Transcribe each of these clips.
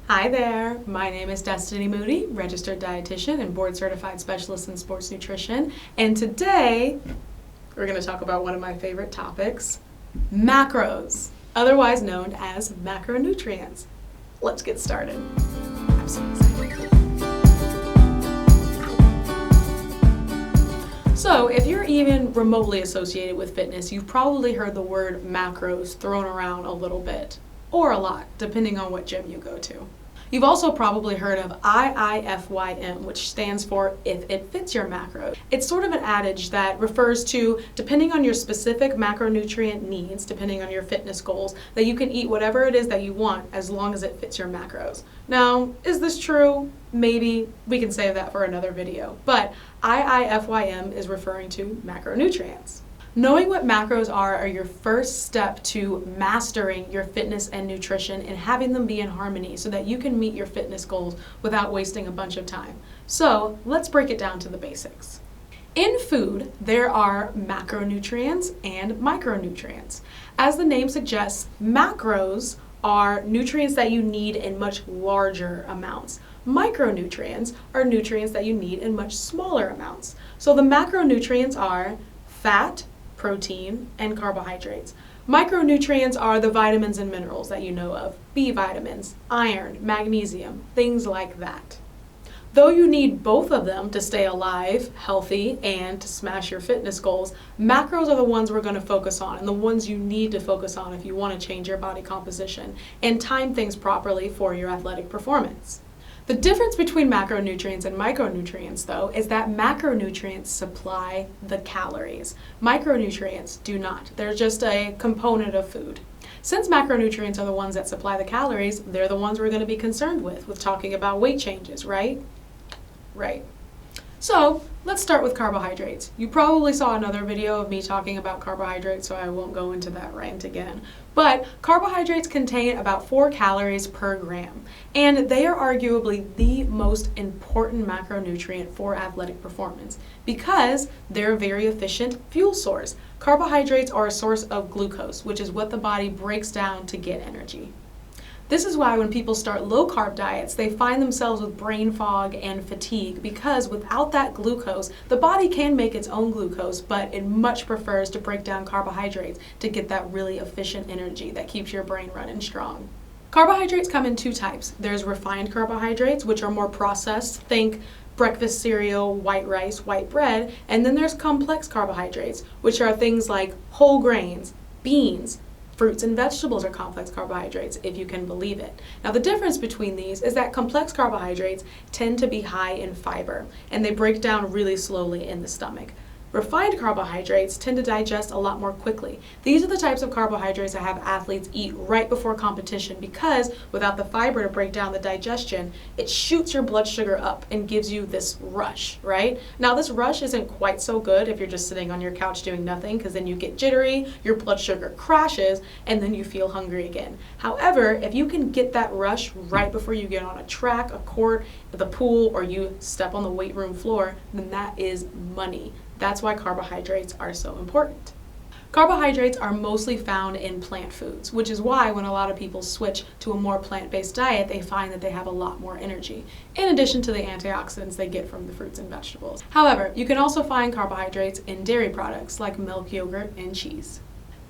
Hi there, my name is Destini Moody, registered dietitian and board certified specialist in sports nutrition, and today we're going to talk about one of my favorite topics, macros, otherwise known as macronutrients. Let's get started. I'm so excited. So if you're even remotely associated with fitness, you've probably heard the word macros thrown around a little bit, or a lot, depending on what gym you go to. You've also probably heard of IIFYM, which stands for if it fits your macro. It's sort of an adage that refers to, depending on your specific macronutrient needs, depending on your fitness goals, that you can eat whatever it is that you want as long as it fits your macros. Now, is this true? Maybe. We can save that for another video. But IIFYM is referring to macronutrients. Knowing what macros are your first step to mastering your fitness and nutrition and having them be in harmony so that you can meet your fitness goals without wasting a bunch of time. So let's break it down to the basics. In food, there are macronutrients and micronutrients. As the name suggests, macros are nutrients that you need in much larger amounts. Micronutrients are nutrients that you need in much smaller amounts. So the macronutrients are fat, protein, and carbohydrates. Micronutrients are the vitamins and minerals that you know of, B vitamins, iron, magnesium, things like that. Though you need both of them to stay alive, healthy, and to smash your fitness goals, macros are the ones we're going to focus on and the ones you need to focus on if you want to change your body composition and time things properly for your athletic performance. The difference between macronutrients and micronutrients, though, is that macronutrients supply the calories. Micronutrients do not. They're just a component of food. Since macronutrients are the ones that supply the calories, they're the ones we're going to be concerned with talking about weight changes, right? Right. So, let's start with carbohydrates. You probably saw another video of me talking about carbohydrates, so I won't go into that rant again. But carbohydrates contain about 4 calories per gram, and they are arguably the most important macronutrient for athletic performance because they're a very efficient fuel source. Carbohydrates are a source of glucose, which is what the body breaks down to get energy. This is why when people start low-carb diets, they find themselves with brain fog and fatigue because without that glucose, the body can make its own glucose, but it much prefers to break down carbohydrates to get that really efficient energy that keeps your brain running strong. Carbohydrates come in 2 types. There's refined carbohydrates, which are more processed. Think breakfast cereal, white rice, white bread. And then there's complex carbohydrates, which are things like whole grains, beans, fruits and vegetables are complex carbohydrates, if you can believe it. Now the difference between these is that complex carbohydrates tend to be high in fiber, and they break down really slowly in the stomach. Refined carbohydrates tend to digest a lot more quickly. These are the types of carbohydrates that have athletes eat right before competition because without the fiber to break down the digestion, it shoots your blood sugar up and gives you this rush, right? Now this rush isn't quite so good if you're just sitting on your couch doing nothing because then you get jittery, your blood sugar crashes, and then you feel hungry again. However, if you can get that rush right before you get on a track, a court, the pool, or you step on the weight room floor, then that is money. That's why carbohydrates are so important. Carbohydrates are mostly found in plant foods, which is why when a lot of people switch to a more plant-based diet, they find that they have a lot more energy, in addition to the antioxidants they get from the fruits and vegetables. However, you can also find carbohydrates in dairy products like milk, yogurt, and cheese.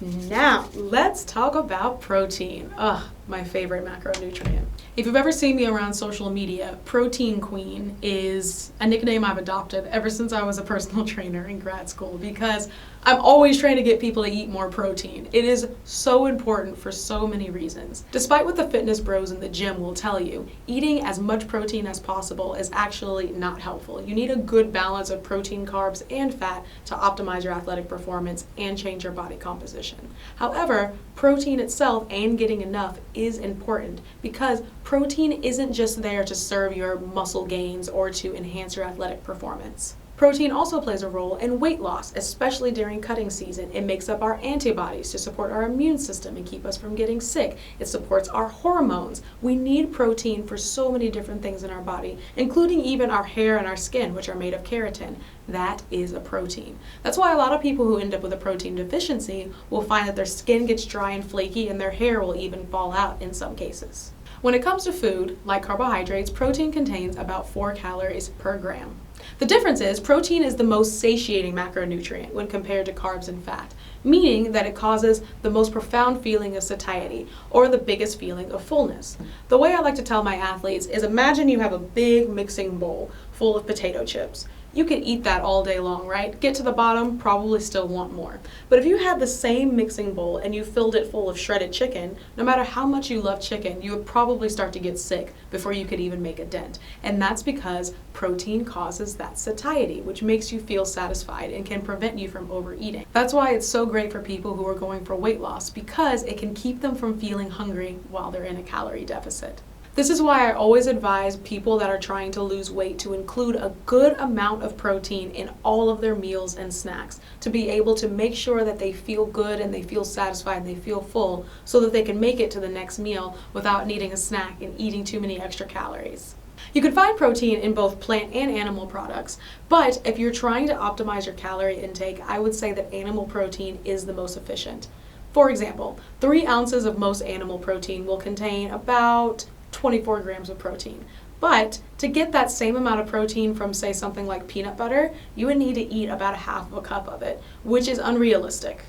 Now, let's talk about protein. Ugh, my favorite macronutrient. If you've ever seen me around social media, Protein Queen is a nickname I've adopted ever since I was a personal trainer in grad school because I'm always trying to get people to eat more protein. It is so important for so many reasons. Despite what the fitness bros in the gym will tell you, eating as much protein as possible is actually not helpful. You need a good balance of protein, carbs, and fat to optimize your athletic performance and change your body composition. However, protein itself and getting enough is important because protein isn't just there to serve your muscle gains or to enhance your athletic performance. Protein also plays a role in weight loss, especially during cutting season. It makes up our antibodies to support our immune system and keep us from getting sick. It supports our hormones. We need protein for so many different things in our body, including even our hair and our skin, which are made of keratin. That is a protein. That's why a lot of people who end up with a protein deficiency will find that their skin gets dry and flaky and their hair will even fall out in some cases. When it comes to food, like carbohydrates, protein contains about 4 calories per gram. The difference is protein is the most satiating macronutrient when compared to carbs and fat, meaning that it causes the most profound feeling of satiety, or the biggest feeling of fullness. The way I like to tell my athletes is imagine you have a big mixing bowl full of potato chips. You can eat that all day long, right? Get to the bottom, probably still want more. But if you had the same mixing bowl and you filled it full of shredded chicken, no matter how much you love chicken, you would probably start to get sick before you could even make a dent. And that's because protein causes that satiety, which makes you feel satisfied and can prevent you from overeating. That's why it's so great for people who are going for weight loss, because it can keep them from feeling hungry while they're in a calorie deficit. This is why I always advise people that are trying to lose weight to include a good amount of protein in all of their meals and snacks to be able to make sure that they feel good and they feel satisfied and they feel full so that they can make it to the next meal without needing a snack and eating too many extra calories. You can find protein in both plant and animal products, but if you're trying to optimize your calorie intake, I would say that animal protein is the most efficient. For example, 3 ounces of most animal protein will contain about 24 grams of protein. But to get that same amount of protein from, say, something like peanut butter, you would need to eat about a half of a cup of it, which is unrealistic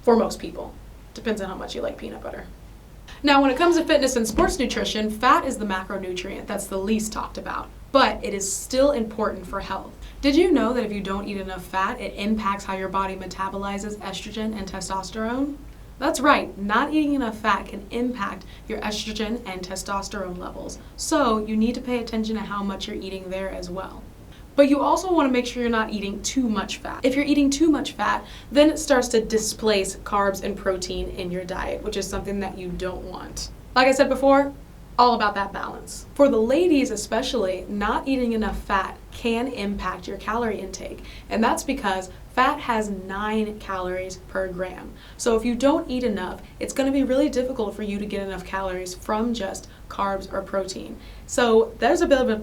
for most people. Depends on how much you like peanut butter. Now, when it comes to fitness and sports nutrition, fat is the macronutrient that's the least talked about, but it is still important for health. Did you know that if you don't eat enough fat, it impacts how your body metabolizes estrogen and testosterone? That's right, not eating enough fat can impact your estrogen and testosterone levels, so you need to pay attention to how much you're eating there as well. But you also want to make sure you're not eating too much fat. If you're eating too much fat, then it starts to displace carbs and protein in your diet, which is something that you don't want. Like I said before, all about that balance. For the ladies especially, not eating enough fat can impact your calorie intake, and that's because fat has 9 calories per gram. So if you don't eat enough, it's going to be really difficult for you to get enough calories from just carbs or protein. So there's a bit of a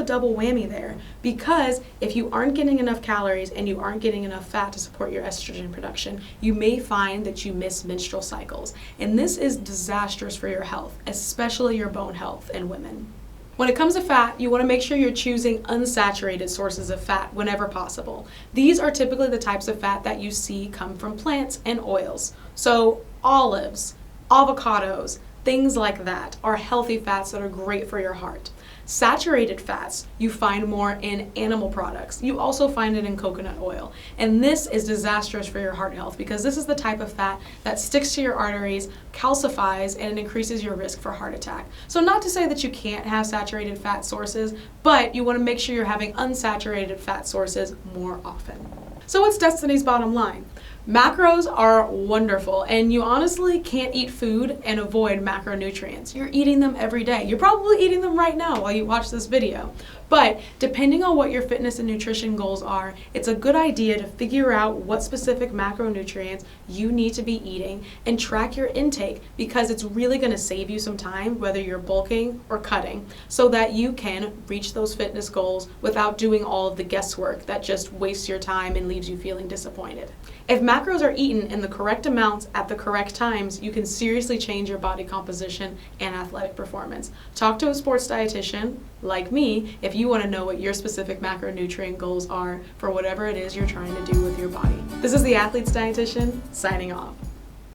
double whammy there, because if you aren't getting enough calories and you aren't getting enough fat to support your estrogen production, you may find that you miss menstrual cycles. And this is disastrous for your health, especially your bone health in women. When it comes to fat, you want to make sure you're choosing unsaturated sources of fat whenever possible. These are typically the types of fat that you see come from plants and oils. So olives, avocados, things like that are healthy fats that are great for your heart. Saturated fats you find more in animal products. You also find it in coconut oil. And this is disastrous for your heart health, because this is the type of fat that sticks to your arteries, calcifies, and it increases your risk for heart attack. So not to say that you can't have saturated fat sources, but you want to make sure you're having unsaturated fat sources more often. So what's Destiny's bottom line? Macros are wonderful, and you honestly can't eat food and avoid macronutrients. You're eating them every day. You're probably eating them right now while you watch this video. But depending on what your fitness and nutrition goals are, it's a good idea to figure out what specific macronutrients you need to be eating and track your intake, because it's really going to save you some time, whether you're bulking or cutting, so that you can reach those fitness goals without doing all of the guesswork that just wastes your time and leaves you feeling disappointed. If macros are eaten in the correct amounts at the correct times, you can seriously change your body composition and athletic performance. Talk to a sports dietitian like me if you want to know what your specific macronutrient goals are for whatever it is you're trying to do with your body. This is the Athlete's Dietitian, signing off.